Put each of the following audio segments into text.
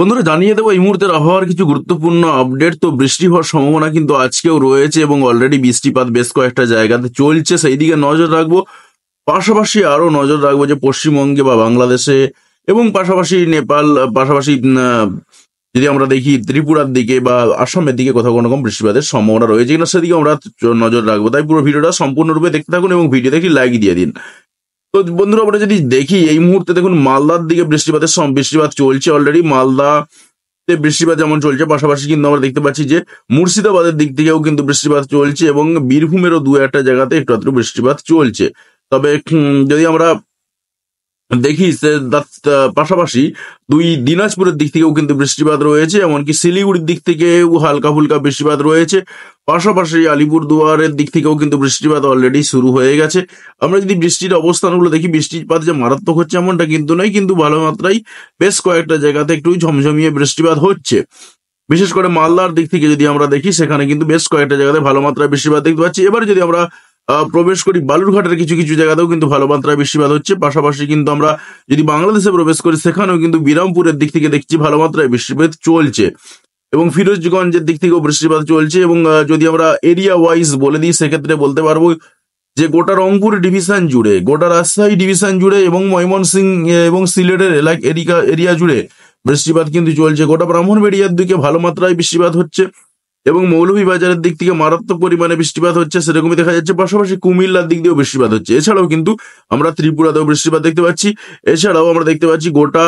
বন্ধুরা জানিয়ে দেবো এই মুহূর্তের আবহাওয়ার কিছু গুরুত্বপূর্ণ আপডেট। তো বৃষ্টি হওয়ার সম্ভাবনা কিন্তু আজকেও রয়েছে এবং অলরেডি বৃষ্টিপাত বেশ কয়েকটা জায়গাতে চলছে, সেই দিকে নজর রাখবো। পাশাপাশি আরো নজর রাখবো যে পশ্চিমবঙ্গে বা বাংলাদেশে এবং পাশাপাশি নেপাল, পাশাপাশি যদি আমরা দেখি ত্রিপুরার দিকে বা আসামের দিকে কোথাও কোনো রকম বৃষ্টিপাতের সম্ভাবনা রয়েছে কিনা সেদিকে আমরা নজর রাখবো। তাই পুরো ভিডিওটা সম্পূর্ণরূপে দেখতে থাকুন এবং ভিডিও দেখি লাইক দিয়ে দিন। তো বন্ধুরা আমরা যদি দেখি এই মুহূর্তে দেখুন মালদার দিকে বৃষ্টিপাত চলছে অলরেডি। মালদাতে বৃষ্টিপাত যেমন চলছে, পাশাপাশি কিন্তু আমরা দেখতে পাচ্ছি যে মুর্শিদাবাদের দিক থেকেও কিন্তু বৃষ্টিপাত চলছে এবং বীরভূমেরও দু একটা জায়গাতে একটু আধটু বৃষ্টিপাত চলছে। তবে যদি আমরা দেখি পাশাপাশি দিনাজপুরের দিক থেকেও কিন্তু বৃষ্টিপাত রয়েছে, এমনকি শিলিগুড়ির দিক থেকেও হালকা ফুলকা বৃষ্টিপাত রয়েছে। পাশাপাশি আলিপুরদুয়ারের দিক থেকেও কিন্তু বৃষ্টিপাত অলরেডি শুরু হয়ে গেছে। আমরা যদি বৃষ্টির অবস্থানগুলো দেখি, বৃষ্টিপাত যে মারাত্মক হচ্ছে এমনটা কিন্তু নয়, কিন্তু ভালো মাত্রায় বেশ কয়েকটা জায়গাতে একটু ঝমঝমিয়ে বৃষ্টিপাত হচ্ছে। বিশেষ করে মালদার দিক থেকে যদি আমরা দেখি, সেখানে কিন্তু বেশ কয়েকটা জায়গাতে ভালো মাত্রায় বৃষ্টিপাত দেখতে পাচ্ছি। এবার যদি আমরা প্রবেশ করি, বালুরঘাটের কিছু কিছু জায়গাতেও কিন্তু ভালো মাত্রায় বৃষ্টিপাত হচ্ছে। পাশাপাশি কিন্তু আমরা যদি বাংলাদেশে প্রবেশ করি, সেখানেও কিন্তু বিরামপুরের দিক থেকে দেখছি ভালো মাত্রায় বৃষ্টিপাত চলছে এবং ফিরোজগঞ্জের দিক থেকেও বৃষ্টিপাত চলছে। এবং যদি আমরা এরিয়া ওয়াইজ বলে দিই, সেক্ষেত্রে বলতে পারবো যে গোটা রংপুর ডিভিশন জুড়ে, গোটা রাজশাহী ডিভিশন জুড়ে এবং ময়মনসিংহ এবং সিলেটের এরিয়া জুড়ে বৃষ্টিপাত কিন্তু চলছে। গোটা ব্রাহ্মণবাড়িয়ার দিকে ভালো মাত্রায় বৃষ্টিপাত হচ্ছে এবং মৌলভীবাজারের দিক থেকে মারাত্মক পরিমাণে বৃষ্টিপাত হচ্ছে, সেরকমই দেখা যাচ্ছে। পাশাপাশি কুমিল্লার দিক দিয়েও বৃষ্টিপাত হচ্ছে। এছাড়াও কিন্তু আমরা ত্রিপুরাতেও বৃষ্টিপাত দেখতে পাচ্ছি। এছাড়াও আমরা দেখতে পাচ্ছি গোটা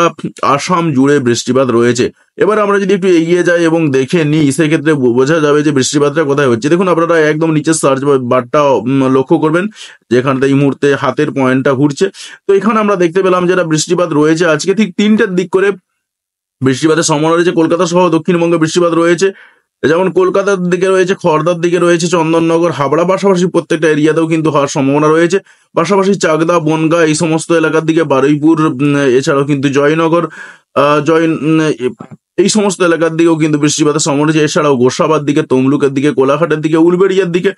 আসাম জুড়ে বৃষ্টিপাত রয়েছে। এবার আমরা যদি একটু এগিয়ে যাই এবং দেখে নিই, সেক্ষেত্রে বোঝা যাবে যে বৃষ্টিপাতটা কোথায় হচ্ছে। দেখুন, আপনারা একদম নিচের সার্চ বারটা লক্ষ্য করবেন, যেখানটা এই মুহূর্তে হাতের পয়েন্টটা ঘুরছে। তো এখানে আমরা দেখতে পেলাম যেটা বৃষ্টিপাত রয়েছে আজকে ঠিক 3টার দিক করে বৃষ্টিপাতের সম্ভাবনা রয়েছে। কলকাতা সহ দক্ষিণবঙ্গে বৃষ্টিপাত রয়েছে, যেমন কলকাতার দিকে রয়েছে, খড়দার দিকে রয়েছে, চন্দননগর, হাবড়া, পাশাপাশি প্রত্যেকটা এরিয়াতেও কিন্তু হওয়ার সম্ভাবনা রয়েছে। পাশাপাশি চাকদা, বনগাঁ এই সমস্ত এলাকার দিকে, বারুইপুর, এছাড়াও কিন্তু জয়নগর, এই সমস্ত এলাকার দিকেও কিন্তু বৃষ্টিপাতের সম্ভাবনা রয়েছে। এছাড়াও গোসাবার দিকে, তমলুকের দিকে, কোলাঘাটের দিকে, উলবেড়িয়ার দিকে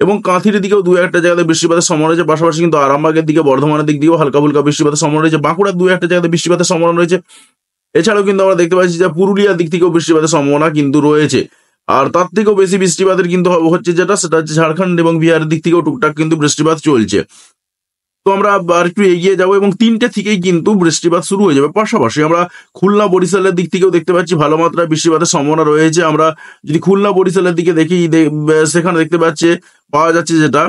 এবং কাঁথির দিকেও দু একটা জায়গাতে বৃষ্টিপাতের সম্ভাবনা রয়েছে। পাশাপাশি কিন্তু আরামবাগের দিকে, বর্ধমানের দিক দিকেও হালকা ফুলকা বৃষ্টিপাতের সম্ভাবনা রয়েছে। বাঁকুড়ার দু একটা জায়গাতে বৃষ্টিপাতের সম্ভাবনা রয়েছে। এছাড়াও কিন্তু আমরা দেখতে পাচ্ছি যে পুরুলিয়ার দিক থেকেও বৃষ্টিপাতের সম্ভাবনা কিন্তু রয়েছে। আর তার থেকেও বেশি বৃষ্টিপাতের কিন্তু হচ্ছে সেটা হচ্ছে ঝাড়খণ্ড এবং বিহারের দিক থেকেও টুকটাক কিন্তু বৃষ্টিপাত চলছে। তো আমরা আর একটু এগিয়ে যাবো এবং 3টে থেকেই কিন্তু বৃষ্টিপাত শুরু হয়ে যাবে। পাশাপাশি আমরা খুলনা, বরিশালের দিক থেকেও দেখতে পাচ্ছি ভালো মাত্রায় বৃষ্টিপাতের সম্ভাবনা রয়েছে। আমরা যদি খুলনা, বরিশালের দিকে দেখি, সেখানে দেখতে পাওয়া যাচ্ছে যেটা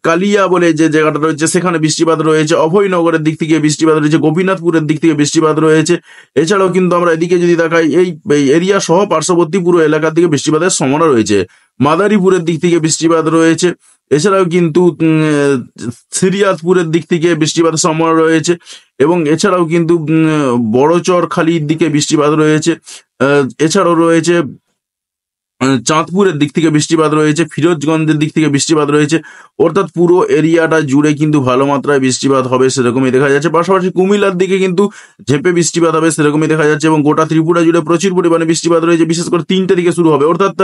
কালিয়া বলে যে জায়গাটা রয়েছে, সেখানে বৃষ্টিপাত রয়েছে। অভয়নগরের দিক থেকে বৃষ্টিপাত রয়েছে, গোপীনাথপুরের দিক থেকে বৃষ্টিপাত রয়েছে। এছাড়াও কিন্তু আমরা এদিকে যদি দেখাই, এই এরিয়া সহ পার্শ্ববর্তী পুরো এলাকার দিকে বৃষ্টিপাতের সম্ভাবনা রয়েছে। মাদারীপুরের দিক থেকে বৃষ্টিপাত রয়েছে। এছাড়াও কিন্তু সিরিয়াতপুরের দিক থেকে বৃষ্টিপাতের সম্ভাবনা রয়েছে এবং এছাড়াও কিন্তু বড়চরখালির দিকে বৃষ্টিপাত রয়েছে। এছাড়াও রয়েছে চাঁদপুরের দিক থেকে বৃষ্টিপাত রয়েছে, ফিরোজগঞ্জের দিক থেকে বৃষ্টিপাত রয়েছে। অর্থাৎ পুরো এরিয়াটা জুড়ে কিন্তু ভালো মাত্রায় বৃষ্টিপাত হবে, সেরকমই দেখা যাচ্ছে। পাশাপাশি কুমিল্লার দিকে কিন্তু ঝেপে বৃষ্টিপাত হবে, সেরকমই দেখা যাচ্ছে। এবং গোটা ত্রিপুরা জুড়ে প্রচুর পরিমাণে বৃষ্টিপাত রয়েছে, বিশেষ করে 3টে থেকে শুরু হবে। অর্থাৎ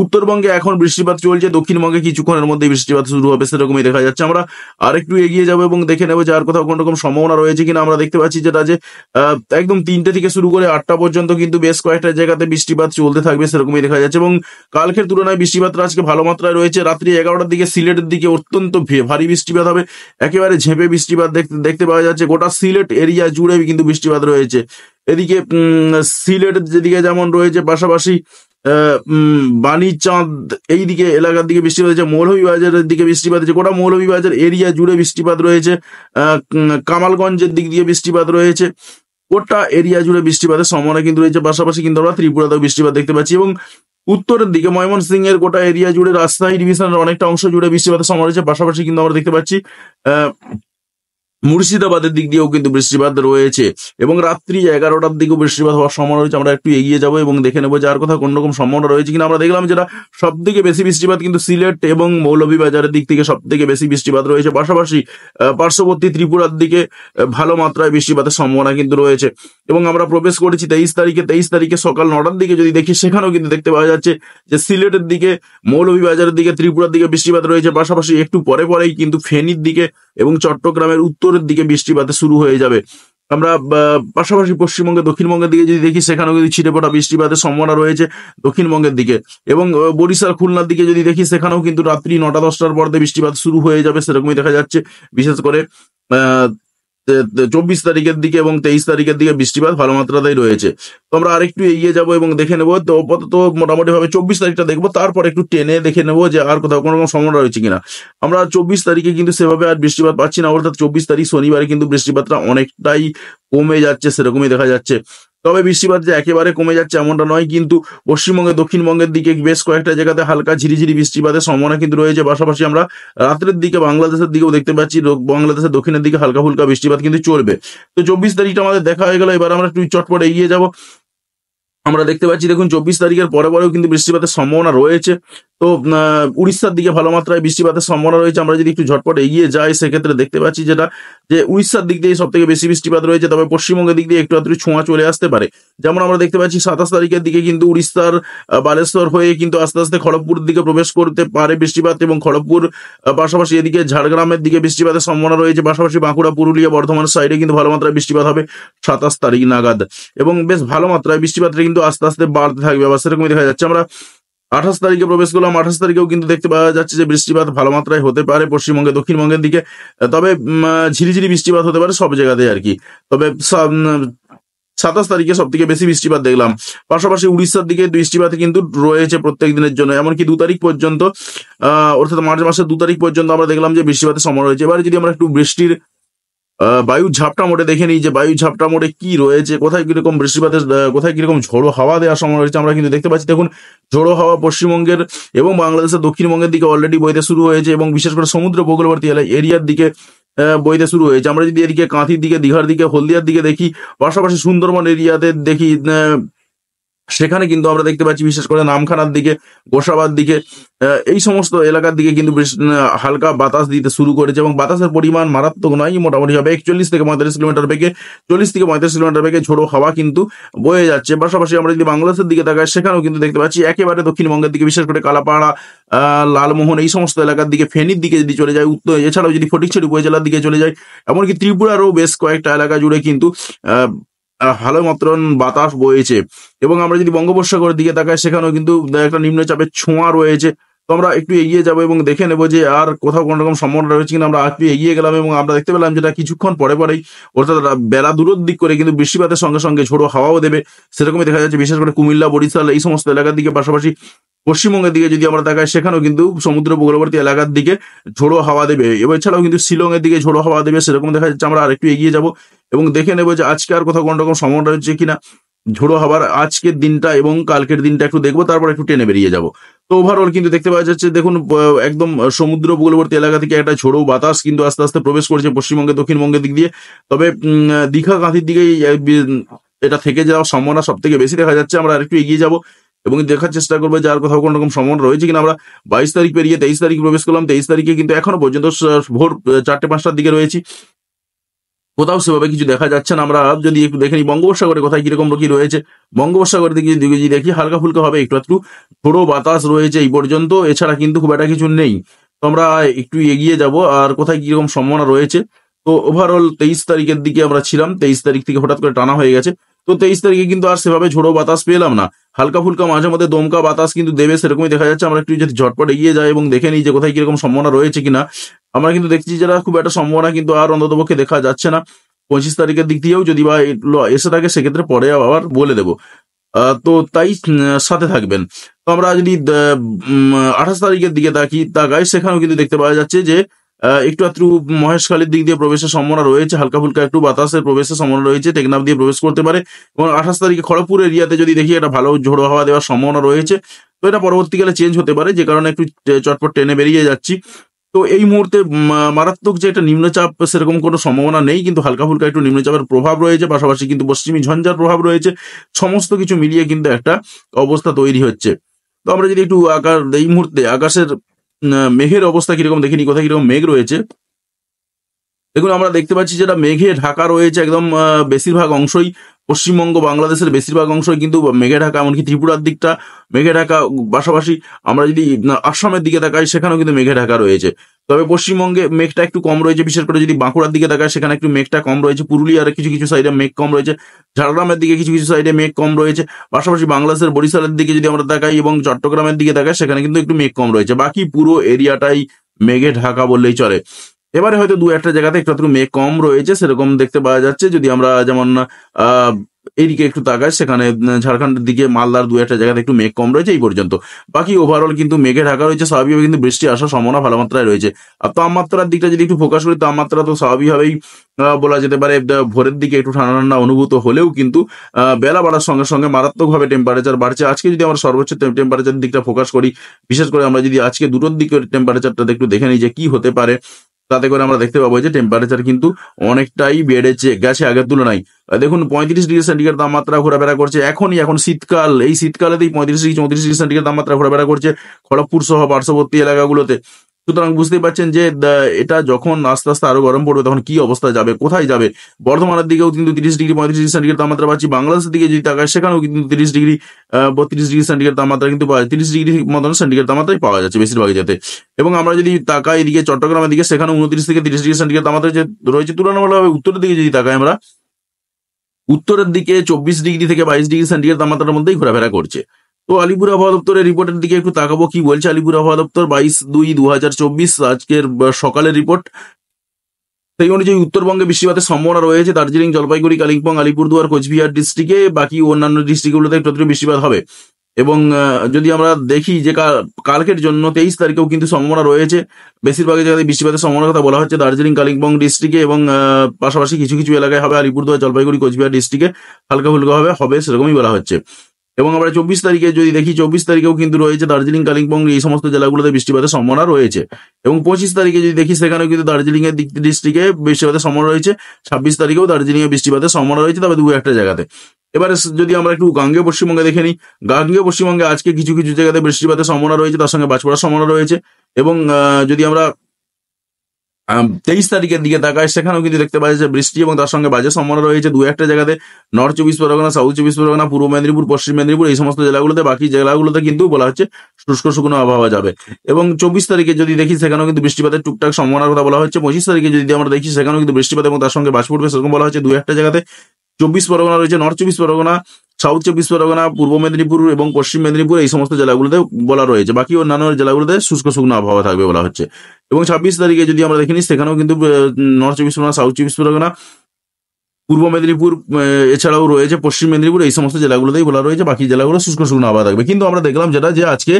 উত্তরবঙ্গে এখন বৃষ্টিপাত চলছে, দক্ষিণবঙ্গে কিছুক্ষণের মধ্যে বৃষ্টিপাত শুরু হবে, সেরকমই দেখা যাচ্ছে। আমরা আরেকটু এগিয়ে যাবো এবং দেখে নেবো যে আর কোথাও কোন রকম সম্ভাবনা রয়েছে কিনা। আমরা দেখতে পাচ্ছি যেটা যে একদম 3টে থেকে শুরু করে 8টা পর্যন্ত কিন্তু বেশ কয়েকটা জায়গাতে বৃষ্টিপাত চলতে থাকবে, সেরকমই দেখা যাচ্ছে। এবং কালকের তুলনায় বৃষ্টিপাতটা আজকে ভালো মাত্রায় রয়েছে। রাত্রি 11টার দিকে সিলেটের দিকে অত্যন্ত ভারী বৃষ্টিপাত হবে, একেবারে ঝেঁপে বৃষ্টিপাত দেখতে পাওয়া যাচ্ছে। গোটা সিলেট এরিয়া জুড়ে কিন্তু বৃষ্টিপাত রয়েছে। এদিকে সিলেটের যেদিকে যেমন রয়েছে, পাশাপাশি বাণীচাঁদ এইদিকে এলাকার দিকে বৃষ্টিপাত হয়েছে, মৌলভীবাজারের দিকে বৃষ্টিপাত হয়েছে, গোটা মৌলভীবাজার এরিয়া জুড়ে বৃষ্টিপাত রয়েছে। কামালগঞ্জের দিক দিয়ে বৃষ্টিপাত রয়েছে। গোটা এরিয়া জুড়ে বৃষ্টিপাতের সম্ভাবনা কিন্তু রয়েছে। পাশাপাশি কিন্তু আমরা ত্রিপুরাতেও বৃষ্টিপাত দেখতে পাচ্ছি এবং উত্তরের দিকে ময়মনসিংহের গোটা এরিয়া জুড়ে, রাজশাহী ডিভিশনের অনেকটা অংশ জুড়ে বৃষ্টিপাতের সম্ভাবনা রয়েছে। পাশাপাশি কিন্তু আমরা দেখতে পাচ্ছি মুর্শিদাবাদের দিক দিয়েও কিন্তু বৃষ্টিপাত রয়েছে এবং রাত্রি 11টার দিকেও বৃষ্টিপাত হওয়ার সম্ভাবনা রয়েছে। আমরা একটু এগিয়ে যাবো এবং দেখে নেবো যে আর কোথাও কোন রকম সম্ভাবনা রয়েছে কিনা। আমরা দেখলাম যেটা সব থেকে বেশি বৃষ্টিপাত কিন্তু সিলেট এবং মৌলভীবাজারের দিক থেকে সব থেকে বেশি বৃষ্টিপাত রয়েছে। পাশাপাশি পার্শ্ববর্তী ত্রিপুরার দিকে ভালো মাত্রায় বৃষ্টিপাতের সম্ভাবনা কিন্তু রয়েছে। এবং আমরা প্রবেশ করেছি 23 তারিখে সকাল 9টার দিকে যদি দেখি, সেখানেও কিন্তু দেখতে পাওয়া যাচ্ছে যে সিলেটের দিকে, মৌলভীবাজারের দিকে, ত্রিপুরার দিকে বৃষ্টিপাত রয়েছে। পাশাপাশি একটু পরেই কিন্তু ফেনীর দিকে এবং চট্টগ্রামের উত্তরের দিকে বৃষ্টিপাত শুরু হয়ে যাবে। আমরা পাশাপাশি পশ্চিমবঙ্গে দক্ষিণবঙ্গের দিকে যদি দেখি সেখানেও কিন্তু ছিটেফোঁটা বৃষ্টিপাতের সম্ভাবনা রয়েছে দক্ষিণবঙ্গের দিকে। এবং বরিশাল খুলনার দিকে যদি দেখি সেখানেও কিন্তু রাত্রি 9টা-10টার পর দিয়ে বৃষ্টিপাত শুরু হয়ে যাবে সেরকমই দেখা যাচ্ছে। বিশেষ করে 24 তারিখের দিকে এবং 23 তারিখের দিকে বৃষ্টিপাত ভালো মাত্রাতেই রয়েছে। তো আমরা আরেকটু এগিয়ে যাব এবং দেখে নেবো। তো আপাতত মোটামুটি ভাবে 24 তারিখটা দেখবো, তারপর একটু টেনে দেখে নেবো যে আর কোথাও কোনো রকম সম্ভাবনা রয়েছে কিনা। আমরা 24 তারিখে কিন্তু সেভাবে আর বৃষ্টিপাত পাচ্ছি না, অর্থাৎ 24 তারিখ শনিবারে কিন্তু বৃষ্টিপাতটা অনেকটাই কমে যাচ্ছে সেরকমই দেখা যাচ্ছে। তবে বৃষ্টিপাত যে একেবারে কমে যাচ্ছে এমনটা নয়, কিন্তু পশ্চিমবঙ্গে দক্ষিণবঙ্গের দিকে বেশ কয়েকটা জায়গাতে হালকা ঝিরিঝিরি বৃষ্টিপাতের সম্ভাবনা কিন্তু রয়েছে। পাশাপাশি আমরা রাত্রের দিকে বাংলাদেশের দিকেও দেখতে পাচ্ছি, বাংলাদেশের দক্ষিণের দিকে হালকা ফুলকা বৃষ্টিপাত কিন্তু চলবে। তো 24 তারিখটা আমাদের দেখা হয়ে গেল, এবার আমরা একটু চটপট এগিয়ে যাব। আমরা দেখতে পাচ্ছি দেখুন 24 তারিখের পরেও কিন্তু বৃষ্টিপাতের সম্ভাবনা রয়েছে। তো উড়িষ্যার দিকে ভালো মাত্রায় বৃষ্টিপাতের সম্ভাবনা রয়েছে। আমরা যদি একটু ঝটপট এগিয়ে যাই সেক্ষেত্রে দেখতে পাচ্ছি যেটা যে উড়িষ্যার দিক দিয়ে সব থেকে বেশি বৃষ্টিপাত রয়েছে, তবে পশ্চিমবঙ্গের দিক দিয়ে একটু আধটু ছোঁয়া চলে আসতে পারে। যেমন আমরা দেখতে পাচ্ছি 27 তারিখের দিকে কিন্তু উড়িষ্যার বালেশ্বর হয়ে কিন্তু আস্তে আস্তে খড়গপুর দিকে প্রবেশ করতে পারে বৃষ্টিপাত, এবং খড়গপুর পাশাপাশি এদিকে ঝাড়গ্রামের দিকে বৃষ্টিপাতের সম্ভাবনা রয়েছে। পাশাপাশি বাঁকুড়া, পুরুলিয়া, বর্ধমান সাইডে কিন্তু ভালো মাত্রায় বৃষ্টিপাত হবে 27 তারিখ নাগাদ, এবং বেশ ভালো মাত্রায় বৃষ্টিপাতটা কিন্তু আস্তে আস্তে বাড়তে থাকবে, আবার সেরকমই দেখা যাচ্ছে। আমরা 28 তারিখে প্রবেশ করলাম, 28 তারিখেও কিন্তু দেখতে পাওয়া যাচ্ছে যে বৃষ্টিপাত ভালো মাত্রায় হতে পারে পশ্চিমবঙ্গে দক্ষিণবঙ্গের দিকে। তবে ঝিরিঝিরি বৃষ্টিপাত হতে পারে সব জায়গাতে আর কি। তবে 27 তারিখে সব থেকে বেশি বৃষ্টিপাত দেখলাম। পাশাপাশি উড়িষ্যার দিকে বৃষ্টিপাত কিন্তু রয়েছে প্রত্যেক দিনের জন্য, এমনকি 2 তারিখ পর্যন্ত, অর্থাৎ মার্চ মাসের 2 তারিখ পর্যন্ত আমরা দেখলাম যে বৃষ্টিপাতের সম্ভাবনা রয়েছে। এবারে যদি আমরা একটু বৃষ্টির বায়ুর ঝাপটা মোড়ে দেখে নিই যে বায়ুর ঝাপটা মোড়ে কি রয়েছে, কোথায় কিরকম বৃষ্টিপাতের কোথায় কিরকম ঝোড়ো হাওয়া দেওয়ার সম্ভাবনা রয়েছে। আমরা কিন্তু দেখতে পাচ্ছি দেখুন ঝোড়ো হাওয়া পশ্চিমবঙ্গের এবং বাংলাদেশের দক্ষিণবঙ্গের দিকে অলরেডি বইতে শুরু হয়েছে, এবং বিশেষ করে সমুদ্র উপকূলবর্তী এরিয়ার দিকে বইতে শুরু হয়েছে। আমরা যদি এদিকে কাঁথির দিকে, দীঘার দিকে, হলদিয়ার দিকে দেখি, পাশাপাশি সুন্দরবন এরিয়াতে দেখি, সেখানে কিন্তু আমরা দেখতে পাচ্ছি বিশেষ করে নামখানার দিকে, গোসাবার দিকে, এই সমস্ত এলাকার দিকে কিন্তু হালকা বাতাস দিতে শুরু করেছে, এবং বাতাসের পরিমাণ মারাত্মক নয়, মোটামুটি হবে 41 থেকে 35 কিলোমিটার বেগে, 40 থেকে 35 কিলোমিটার বেগে ঝোড়ো হাওয়া কিন্তু বয়ে যাচ্ছে। পাশাপাশি আমরা যদি বাংলাদেশের দিকে তাকাই সেখানেও কিন্তু দেখতে পাচ্ছি একেবারে দক্ষিণবঙ্গের দিকে, বিশেষ করে কালাপাড়া, লালমোহন, এই সমস্ত এলাকার দিকে, ফেনীর দিকে যদি চলে যায়, উত্তর এছাড়াও যদি ফটিকছড়ি উপজেলার দিকে চলে যায়, এমনকি ত্রিপুরারও বেশ কয়েকটা এলাকা জুড়ে কিন্তু ভালো মাত্রার বাতাস বয়েছে। এবং আমরা যদি বঙ্গোপসাগরের দিকে তাকাই সেখানেও কিন্তু একটা নিম্নচাপের ছোঁয়া রয়েছে। তো আমরা একটু এগিয়ে যাবো এবং দেখে নেবো যে আর কোথাও কোনো রকম সম্ভাবনা রয়েছে কিনা। আমরা একটু এগিয়ে গেলাম এবং আমরা দেখতে পেলাম যেটা কিছুক্ষণ পরেই, অর্থাৎ বেলা দূরের দিক করে কিন্তু বৃষ্টিপাতের সঙ্গে সঙ্গে ঝোড়ো হাওয়াও দেবে সেরকমই দেখা যাচ্ছে, বিশেষ করে কুমিল্লা, বরিশাল, এই সমস্ত এলাকার দিকে। পাশাপাশি পশ্চিমবঙ্গের দিকে যদি আমরা তাকাই সেখানেও কিন্তু সমুদ্র উপকূলবর্তী এলাকার দিকে ঝোড়ো হাওয়া দেবে, এবং এছাড়াও কিন্তু শিলংয়ের দিকে ঝোড়ো হাওয়া দেবে সেরকম দেখা যাচ্ছে। আমরা আর একটু এগিয়ে যাব এবং দেখে নেবো যে আজকে আর কোথাও কোনো রকম সম্ভাবনা রয়েছে কিনা ঝোড়ো হাওয়ার। আজকের দিনটা এবং কালকের দিনটা একটু দেখবো, তারপর একটু টেনে বেরিয়ে যাব। তো ওভারঅল কিন্তু দেখতে পাওয়া যাচ্ছে দেখুন একদম সমুদ্র উপকূলবর্তী এলাকা থেকে একটা ঝোড়ো বাতাস কিন্তু আস্তে আস্তে প্রবেশ করছে পশ্চিমবঙ্গে দক্ষিণবঙ্গের দিক দিয়ে। তবে দীঘা, কাঁথির দিকেই এটা থেকে যাওয়ার সম্ভাবনা সব থেকে বেশি দেখা যাচ্ছে। আমরা আরেকটু এগিয়ে যাব এবং দেখার চেষ্টা করবো যে আর কোথাও কোনো রকম সম্ভাবনা রয়েছে কিনা। আমরা 22 তারিখ পেরিয়ে 23 তারিখ প্রবেশ করলাম। 23 তারিখে কিন্তু এখনো পর্যন্ত ভোর 4টে-5টার দিকে রয়েছি, কোথাও সেভাবে কিছু দেখা যাচ্ছে না। আমরা যদি একটু দেখে নিই বঙ্গোপসাগরে কোথায় কিরকম কি রয়েছে। বঙ্গোপসাগরের দিকে যদি দেখি হালকা ফুলকা হবে, একটু একটু ঝোড়ো বাতাস রয়েছে এই পর্যন্ত, এছাড়া কিন্তু খুব একটা কিছু নেই। তো আমরা একটু এগিয়ে যাব আর কোথায় কিরকম সম্ভাবনা রয়েছে। তো ওভারঅল 23 তারিখের দিকে আমরা ছিলাম, 23 তারিখ থেকে হঠাৎ করে টানা হয়ে গেছে। তো 23 তারিখে কিন্তু আর সেভাবে ঝোড়ো বাতাস পেলাম না, হালকা ফুলকা মাঝে মধ্যে দমকা বাতাস কিন্তু দেবে সেরকমই দেখা যাচ্ছে। আমরা একটু যদি ঝটপট এগিয়ে যাই এবং দেখে নিই যে কোথায় কিরকম সম্ভাবনা রয়েছে কিনা। আমরা কিন্তু দেখছি যেটা খুব একটা সম্ভাবনা কিন্তু আর অন্ততপক্ষে দেখা যাচ্ছে না। 25 তারিখের দিক দিয়েও যদি বা এসে থাকে সেক্ষেত্রে পরে আবার বলে দেবো। তো তাই সাথে থাকবেন। তো আমরা যদি 28 তারিখের দিকে তাকাই সেখানেও কিন্তু দেখতে পাওয়া যাচ্ছে যে একটু আধটু মহেশখালীর দিক দিয়ে প্রবেশের সম্ভাবনা রয়েছে, হালকা ফুলকা একটু বাতাসের প্রবেশের সম্ভাবনা রয়েছে, টেকনাফ দিয়ে প্রবেশ করতে পারে। এবং 28 তারিখে খড়গপুর এরিয়াতে যদি দেখি একটা ভালো ঝোড়ো হাওয়া দেওয়ার সম্ভাবনা রয়েছে। তো এটা পরবর্তীকালে চেঞ্জ হতে পারে, যে কারণে একটু চটপট টেনে বেরিয়ে যাচ্ছি। তো এই মুহূর্তে মারাত্মক যে একটা নিম্নচাপ সেরকম কোনো সম্ভাবনা নেই, কিন্তু হালকা ফুলকা একটু নিম্নচাপের প্রভাব রয়েছে, পাশাপাশি কিন্তু পশ্চিমী ঝঞ্ঝার প্রভাব রয়েছে। সমস্ত কিছু মিলিয়ে কিন্তু একটা অবস্থা তৈরি হচ্ছে। তো আমরা যদি একটু এই মুহূর্তে আকাশের মেঘের অবস্থা কিরকম দেখিনি, কোথায় কিরকম মেঘ রয়েছে দেখুন। আমরা দেখতে পাচ্ছি যেটা মেঘে ঢাকা রয়েছে একদম বেশিরভাগ অংশই পশ্চিমবঙ্গ বাংলাদেশের বেশিরভাগ অংশই কিন্তু মেঘে ঢাকা, এমনকি ত্রিপুরার দিকটা মেঘে ঢাকা। পাশাপাশি আমরা যদি আসামের দিকে তাকাই সেখানেও কিন্তু মেঘে ঢাকা রয়েছে। তবে পশ্চিমবঙ্গে মেঘটা একটু কম রয়েছে, বিশেষ করে যদি বাঁকুড়ার দিকে তাকায় সেখানে একটু মেঘটা কম রয়েছে, পুরুলিয়ার কিছু কিছু সাইডে মেঘ কম রয়েছে, ঝাড়গ্রামের দিকে কিছু কিছু সাইডে মেঘ কম রয়েছে। পাশাপাশি বাংলাদেশের বরিশালের দিকে যদি আমরা তাকাই এবং চট্টগ্রামের দিকে তাকাই সেখানে কিন্তু একটু মেঘ কম রয়েছে। বাকি পুরো এরিয়াটাই মেঘে ঢাকা বললেই চলে। এবারে হয়তো দু একটা জায়গাতে একটু একটু মেঘ কম রয়েছে সেরকম দেখতে পাওয়া যাচ্ছে। যদি আমরা যেমন এইদিকে একটু তাকাই সেখানে ঝাড়খণ্ডের দিকে মালদার দু একটা জায়গাতে একটু মেঘ কম রয়েছে এই পর্যন্ত। বাকি ওভারঅল কিন্তু মেঘে ঢাকা রয়েছে, স্বাভাবিকভাবে কিন্তু বৃষ্টি আসার সম্ভাবনা ভালো মাত্রায় রয়েছে। আর তাপমাত্রার দিকটা যদি একটু ফোকাস করি, তাপমাত্রা তো স্বাভাবিকভাবেই বলা যেতে পারে ভোরের দিকে একটু ঠান্ডা ঠান্ডা অনুভূত হলেও কিন্তু বেলা বাড়ার সঙ্গে সঙ্গে মারাত্মকভাবে টেম্পারেচার বাড়ছে। আজকে যদি আমরা সর্বোচ্চ টেম্পারেচার দিকটা ফোকাস করি, বিশেষ করে আমরা যদি আজকে দুটোর দিকে টেম্পারেচারটা একটু দেখে নিই যে কি হতে পারে, তাতে করে আমরা দেখতে পাবো যে টেম্পারেচার কিন্তু অনেকটাই বেড়েছে গেছে আগের তুলনায়। দেখুন 35 ডিগ্রি সেন্টিগ্রেড তাপমাত্রা ঘোরাফেরা করছে এখন শীতকাল, এই শীতকালেতেই 35 ডিগ্রি 34 ডিগ্রি সেন্টিগ্রেড তাপমাত্রা ঘোরাফেরা করছে খড়গপুর সহ পার্শ্ববর্তী এলাকাগুলোতে। সুতরাং বুঝতেই পারছেন যে এটা যখন আস্তে আস্তে আরো গরম পড়বে তখন কি অবস্থা যাবে, কোথায় যাবে। বর্ধমানের দিকেও কিন্তু 30 ডিগ্রি 35 ডিগ্রি সেন্টিগ্রেড তাপমাত্রা পাচ্ছি, বাংলাদেশের দিকে যদি তাকায় সেখানেও কিন্তু 30 ডিগ্রি 32 ডিগ্রি সেন্টিগ্রেড তাপমাত্রা কিন্তু 30 ডিগ্রি মতন সেন্টিগ্রেড তাপমাত্রাই পাওয়া যাচ্ছে বেশিরভাগ যাতে। এবং আমরা যদি তাকাই এদিকে চট্টগ্রামের দিকে সেখানে 29 থেকে 30 ডিগ্রি সেন্টিগ্রেড তাপমাত্রা রয়েছে। তুলনামূলকভাবে উত্তরের দিকে যদি তাকাই আমরা, উত্তরের দিকে 24 ডিগ্রি থেকে 22 ডিগ্রি সেন্টিগ্রেড তাপমাত্রার মধ্যেই ঘোরাফেরা করছে। তো আলিপুর আবহাওয়া দপ্তরের রিপোর্টের দিকে একটু তাকাবো, কি বলছে আলিপুর আবহাওয়া দপ্তর 22/2/2024 আজকের সকালের রিপোর্ট। সেই অনুযায়ী উত্তরবঙ্গে বৃষ্টিপাতের সম্ভাবনা রয়েছে দার্জিলিং, জলপাইগুড়ি, কালিম্পং, আলিপুরদুয়ার, কোচবিহার ডিস্ট্রিক্টে। বাকি অন্যান্য ডিস্ট্রিক্টগুলোতে একটু একটু বৃষ্টিপাত হবে। এবং যদি আমরা দেখি যে কালকের জন্য 23 তারিখেও কিন্তু সম্ভাবনা রয়েছে বেশিরভাগ জায়গায় বৃষ্টিপাতের সম্ভাবনার কথা বলা হচ্ছে দার্জিলিং, কালিম্পং ডিস্ট্রিক্টে এবং পাশাপাশি কিছু কিছু এলাকায় হবে আলিপুরদুয়ার, জলপাইগুড়ি, কোচবিহার ডিস্ট্রিক্টে হালকা ফুলকা হবে সেরকমই বলা হচ্ছে। এবং আমরা 24 তারিখে যদি দেখি 24 তারিখেও কিন্তু রয়েছে দার্জিলিং, কালিম্পং এই সমস্ত জেলাগুলোতে বৃষ্টিপাতের সম্ভাবনা রয়েছে। এবং 25 তারিখে যদি দেখি সেখানেও কিন্তু দার্জিলিং এর ডিস্ট্রিক্টে বৃষ্টিপাতের সম্ভাবনা রয়েছে। 26 তারিখেও দার্জিলিং এ বৃষ্টিপাতের সম্ভাবনা রয়েছে, তবে দু একটা জায়গাতে। এবারে যদি আমরা একটু গাঙ্গেয় পশ্চিমবঙ্গে দেখে নিই, গাঙ্গেয় পশ্চিমবঙ্গে আজকে কিছু কিছু জায়গাতে বৃষ্টিপাতের সম্ভাবনা রয়েছে, তার সঙ্গে বাজ পড়ার সম্ভাবনা রয়েছে। এবং যদি আমরা 23 তারিখের দিকে তাকায় সেখানেও কিন্তু দেখতে পাওয়া যাচ্ছে বৃষ্টি এবং তার সঙ্গে বাজে সম্ভাবনা রয়েছে দু একটা জায়গাতে। নর্থ 24 পরগনা, সাউথ 24 পরগনা, পূর্ব মেদিনীপুর, পশ্চিম মেদিনীপুর এই সমস্ত জেলাগুলোতে। বাকি জেলাগুলোতে কিন্তু বলা হচ্ছে শুষ্ক শুকনো আবহাওয়া যাবে। এবং 24 তারিখে যদি দেখি সেখানেও কিন্তু বৃষ্টিপাতের টুকটাক সম্ভাবনার কথা বলা হচ্ছে। 25 তারিখে যদি আমরা দেখি সেখানেও কিন্তু বৃষ্টিপাত এবং তার সঙ্গে বাজ পড়বে সেরকম বলা হচ্ছে দু একটা জায়গাতে। 24 পরগনা রয়েছে, নর্থ 24 পরগনা, সাউথ 24 পরগনা, পূর্ব মেদিনীপুর এবং পশ্চিম মেদিনীপুর এই সমস্ত জেলাগুলোতে বলা রয়েছে। বাকি অন্যান্য জেলাগুলোতে শুষ্ক শুকনো আবহাওয়া থাকবে বলা হচ্ছে। এবং 26 তারিখে যদি আমরা দেখিনি সেখানেও কিন্তু নর্থ 24 পরগনা, সাউথ 24 পরগনা, পূর্ব মেদিনীপুর এছাড়াও রয়েছে পশ্চিম মেদিনীপুর এই সমস্ত জেলাগুলোতেই বলা রয়েছে বাকি জেলাগুলো শুষ্ক শুকনো আবহাওয়া থাকবে। কিন্তু আমরা দেখলাম যেটা যে আজকে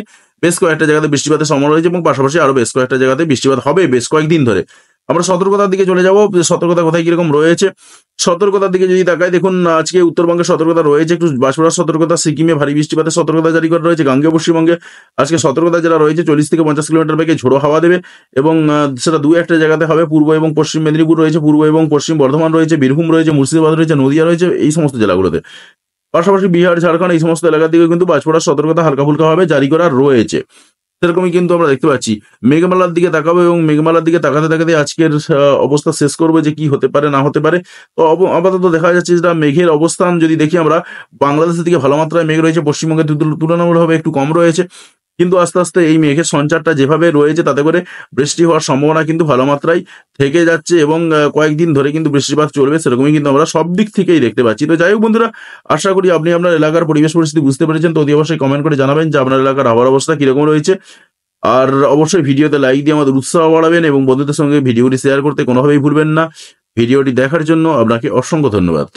বেশ কয়েকটা জায়গাতে বৃষ্টিপাতের সম্ভাবনা রয়েছে এবং পাশাপাশি আরো বেশ কয়েকটা জায়গাতে বৃষ্টিপাত হবে বেশ কয়েকদিন ধরে। আমরা সতর্কতার দিকে চলে যাবো, সতর্কতা কোথায় কিরকম রয়েছে। সতর্কতার দিকে যদি তাকাই দেখুন আজকে উত্তরবঙ্গে সতর্কতা রয়েছে, একটু বাঁশপড়ার সতর্কতা, সিকিমে ভারী বৃষ্টিপাতের সতর্কতা জারি করা রয়েছে। গাঙ্গেয় পশ্চিমবঙ্গে আজকে সতর্কতা যেটা রয়েছে 40 থেকে 50 কিলোমিটার বেগে ঝোড়ো হাওয়া দেবে এবং সেটা দু একটা জায়গাতে হবে। পূর্ব এবং পশ্চিম মেদিনীপুর রয়েছে, পূর্ব এবং পশ্চিম বর্ধমান রয়েছে, বীরভূম রয়েছে, মুর্শিদাবাদ রয়েছে, নদিয়া রয়েছে এই সমস্ত জেলাগুলোতে। পাশাপাশি বিহার, ঝাড়খণ্ড এই সমস্ত এলাকার দিকে কিন্তু বাঁশপড়ার সতর্কতা হালকা ফুলকা ভাবে জারি করা রয়েছে। সেরকমই কিন্তু আমরা দেখতে পাচ্ছি। মেঘমালার দিকে তাকাবো এবং মেঘমালার দিকে তাকাতে তাকাতে আজকের অবস্থা শেষ করবো যে কি হতে পারে না হতে পারে। তো আপাতত দেখা যাচ্ছে যেটা মেঘের অবস্থান যদি দেখি আমরা, বাংলাদেশের দিকে ভালো মাত্রায় মেঘ রয়েছে, পশ্চিমবঙ্গের তুলনামূলকভাবে একটু কম রয়েছে। কিন্তু আস্তে আস্তে এই মেঘের সঞ্চারটা যেভাবে রয়েছে তাতে করে বৃষ্টি হওয়ার সম্ভাবনা কিন্তু ভালো মাত্রায় থেকে যাচ্ছে এবং কয়েকদিন ধরে কিন্তু বৃষ্টিপাত চলবে সেরকমই কিন্তু আমরা সব দিক থেকেই দেখতে পাচ্ছি। তো যাই হোক বন্ধুরা, আশা করি আপনি আপনার এলাকার পরিবেশ পরিস্থিতি বুঝতে পেরেছেন। তো অতি অবশ্যই কমেন্ট করে জানাবেন যে আপনার এলাকার আবহাওয়ার অবস্থা কিরকম রয়েছে। আর অবশ্যই ভিডিওতে লাইক দিয়ে আমাদের উৎসাহ বাড়াবেন এবং বন্ধুদের সঙ্গে ভিডিওটি শেয়ার করতে কোনোভাবেই ভুলবেন না। ভিডিওটি দেখার জন্য আপনাকে অসংখ্য ধন্যবাদ।